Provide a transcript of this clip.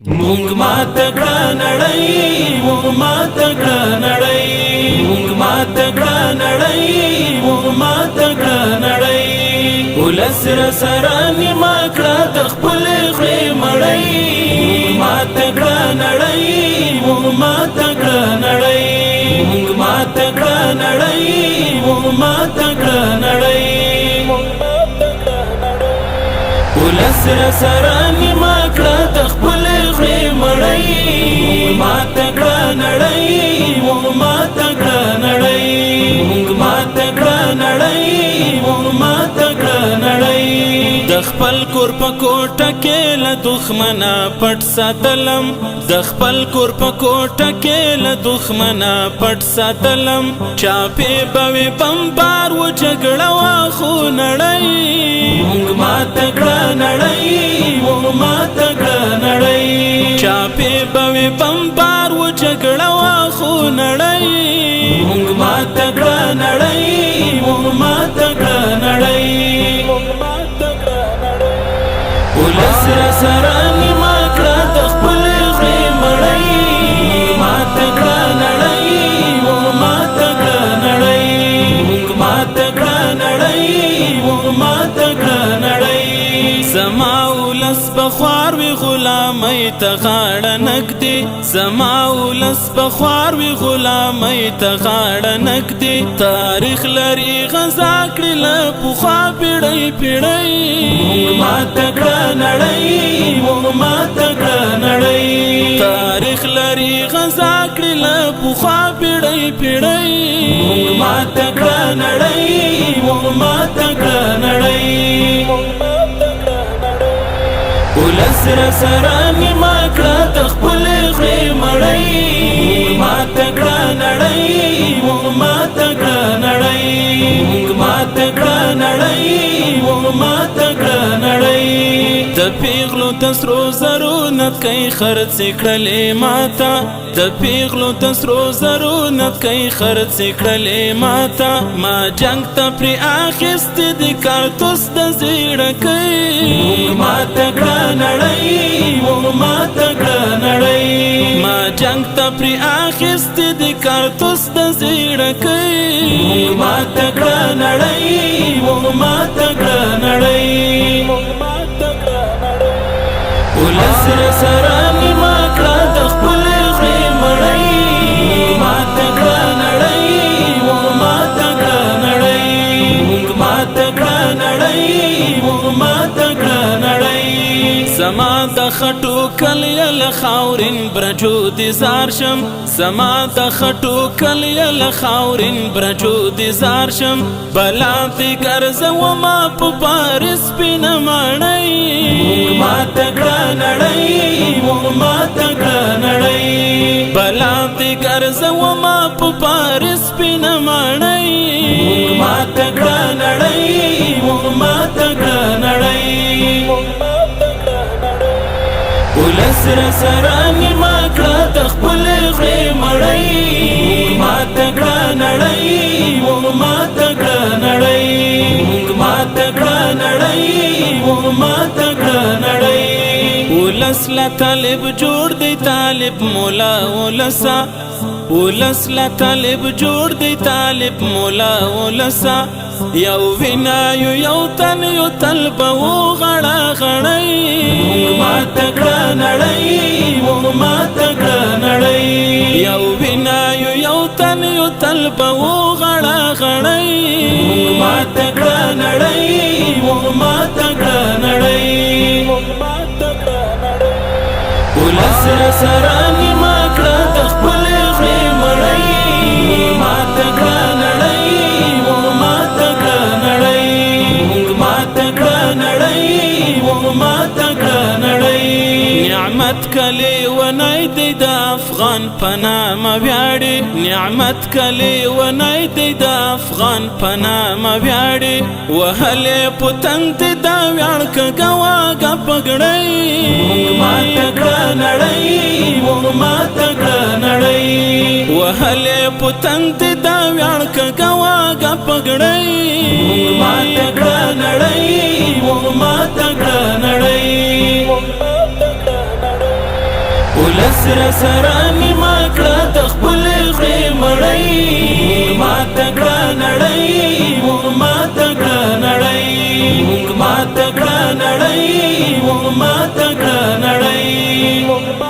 مونږ ماته کړه نړۍ، مونږ ماته کړه نړۍ، مونږ ماته کړه نړۍ، مونږ ماته کړه نړۍ. ولس راسره نیمه کړه د خپلې خولې مړۍ. مونږ ماته کړه نړۍ، مونږ ماته کړه نړۍ، مونږ ماته کړه نړۍ، مونږ ماته کړه نړۍ. ولس راسره نیمه کړه د خپلې خولې مړۍ. مونږ ماته کړه نړۍ، مونږ ماته کړه نړۍ، مونږ ماته کړه نړۍ، مونږ ماته کړه نړۍ. د خپل کور په کوټه کې له دښمنه پټ ساتلم، د خپل کور په کوټه کې له دښمنه پټ ساتلم. چاپې به وې بمبار و جګړه وه خو نړۍ. مونږ ماته کړه نړۍ، مونږ ماته کړه نړۍ. چاپې به وې بمبار و جګړه وه خو نړۍ. مونږ ماته کړه نړۍ، مونږ ماته کړه نړۍ. ولس راسره نیمه کړه د خپلې خولې مړۍ. مونږ ماته کړه نړۍ، مونږ ماته کړه نړۍ، مونږ ماته کړه نړۍ، مونږ ماته کړه نړۍ. زما ولس به خوار وي غلامۍ ته غاړه نږدې، زما ولس به خوار وي غلامۍ ته غاړه نږدې. تاریخ لري غزا کړي له پخوا پیړۍ پیړۍ. مونږ ماته کړه نړۍ، مونږ ماته کړه نړۍ. تاریخ لري غزا کړي له پخوا پیړۍ پیړۍ. مونږ ماته کړه نړۍ، مونږ ماته کړه نړۍ. ولس راسره نیمه کړه د خپلې خولې مړۍ. مونږ ماته کړه نړۍ، مونږ ماته کړه نړۍ، مونږ ماته کړه نړۍ، مونږ ماته کړه نړۍ. د پیغلو د سرو زرو نتکۍ خرڅې کړلې ماته، د پیغلو د سرو زرو نتکۍ خرڅې کړلې ماته. ما جنګ ته پرې اخیستې د کارتوس د زیړکۍ. مونږ ماته کړه نړۍ، مونږ ماته کړه نړۍ. ما جنګ ته پرې اخیستې د کارتوس د زیړکۍ. مونږ ماته کړه نړۍ، مونږ ماته کړه نړۍ. ولس راسره نیمه کړه د خپلې خولې مړۍ. مونږ ماته کړه نړۍ، مونږ ماته کړه نړۍ، مونږ ماته کړه نړۍ، مونږ ماته کړه نړۍ. زما د خټو کلیه له خاورین برجو دې زار شم، زما د خټو کلیه له خاورین برجو دې زار شم. بلا دې ګرځومه په پارس سپینه ماڼۍ. مونږ ماته کړه نړۍ، مونږ ماته کړه نړۍ. بلا دې ګرځومه په پارس سپینه ماڼۍ. مونږ ماته کړه نړۍ، مونږ ماته کړه نړۍ. ولس راسره نیمه کړه د خپلې خولې مړۍ. مونږ ماته کړه نړۍ، مونږ ماته کړه نړۍ، مونږ ماته کړه نړۍ، مونږ ماته کړه نړۍ. ولس لا طالب جوړ دی طالب مولا ولسا، ولس لا طالب جوړ دی طالب مولا ولسا. یو وینا یو تن یو تل به و غړه غړۍ. مونږ ماته کړه نړۍ، مونږ ماته کړه نړۍ. یو وینا یو تن یو تل به و غړه غړۍ. مونږ ماته کړه نړۍ، مونږ ماته کړه نړۍ. ولس راسره نیمه کړه د خپلې خولې مړۍ. مونږ ماته کړه نړۍ، مونږ ماته کړه نړۍ، مونږ ماته کړه نړۍ، مونږ ماته کړه نړۍ. نعمت کلی ونای دی د افغان په نامه ویاړي، نعمت کلی ونای دی د افغان په نامه ویاړي. وهلې پتنګ دی د ویاړ که ګواګه پګړۍ. مونږ ماته کړه نړۍ، مونږ ماته کړه نړۍ. وهلې پتنګ دی د ویاړ که ګواګه پګړۍ. مونږ ماته کړه نړۍ، مونږ ماته کړه نړۍ. ولس را سره نیمه کړه د خپلې خولې مړۍ ماته کړه نړۍ موږ ماته کړه نړۍ موږ ماته کړه نړۍ موږ ماته کړه نړۍ